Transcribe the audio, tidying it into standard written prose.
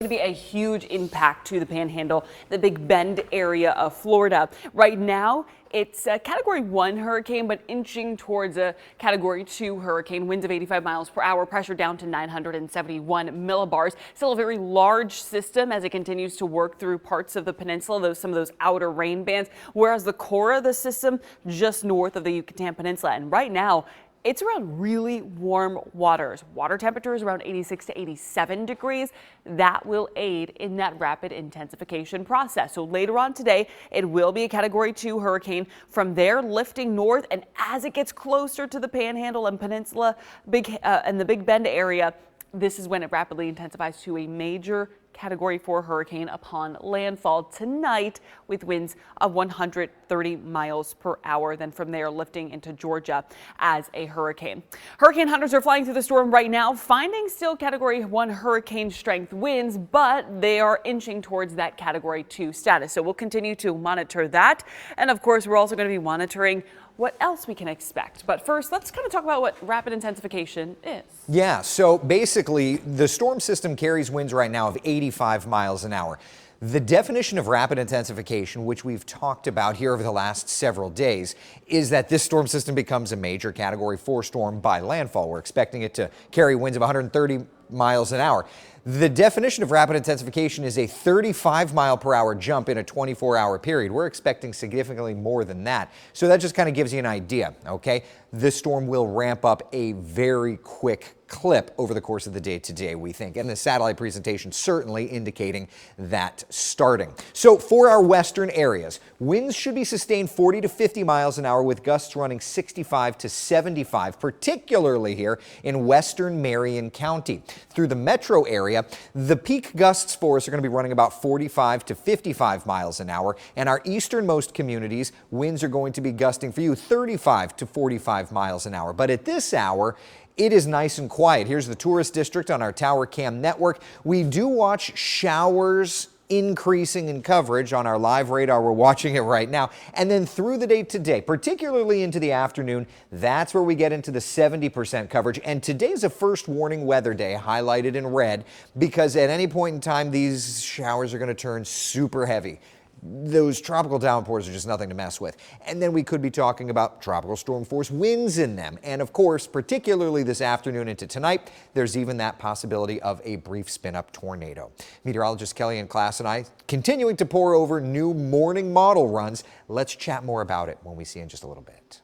Going to be a huge impact to the Panhandle, the Big Bend area of Florida. Right now, it's a Category 1 hurricane, but inching towards a Category 2 hurricane. Winds of 85 miles per hour, pressure down to 971 millibars. Still a very large system as it continues to work through parts of the peninsula, some of those outer rain bands, whereas the core of the system just north of the Yucatan Peninsula. And right now, it's around really warm waters. Water temperature is around 86 to 87 degrees. That will aid in that rapid intensification process. So later on today, it will be a Category 2 hurricane. From there, lifting north, and as it gets closer to the Panhandle and Peninsula and the Big Bend area, this is when it rapidly intensifies to a major Category 4 hurricane upon landfall tonight with winds of 130 miles per hour. Then from there, lifting into Georgia as a hurricane. Hurricane hunters are flying through the storm right now, finding still Category 1 hurricane strength winds, but they are inching towards that Category 2 status. So we'll continue to monitor that. And of course, we're also going to be monitoring what else we can expect. But first, let's kind of talk about what rapid intensification is. Yeah, so basically the storm system carries winds right now of 85 miles an hour. The definition of rapid intensification, which we've talked about here over the last several days, is that this storm system becomes a major Category 4 storm by landfall. We're expecting it to carry winds of 130 miles an hour. The definition of rapid intensification is a 35 mile per hour jump in a 24-hour period. We're expecting significantly more than that. So that just kind of gives you an idea, okay? This storm will ramp up a very quick clip over the course of the day today, we think. And the satellite presentation certainly indicating that starting. So for our western areas, winds should be sustained 40 to 50 miles an hour with gusts running 65 to 75, particularly here in western Marion County. Through the metro area, the peak gusts for us are going to be running about 45 to 55 miles an hour. And our easternmost communities, winds are going to be gusting for you 35 to 45 miles an hour. But at this hour, it is nice and quiet. Here's the tourist district on our tower cam network. We do watch showers increasing in coverage on our live radar. We're watching it right now. And then through the day today, particularly into the afternoon, that's where we get into the 70% coverage. And today's a first warning weather day, highlighted in red, because at any point in time, these showers are going to turn super heavy. Those tropical downpours are just nothing to mess with. And then we could be talking about tropical storm force winds in them. And of course, particularly this afternoon into tonight, there's even that possibility of a brief spin-up tornado. Meteorologist Kelly and Class and I continuing to pour over new morning model runs. Let's chat more about it when we see in just a little bit.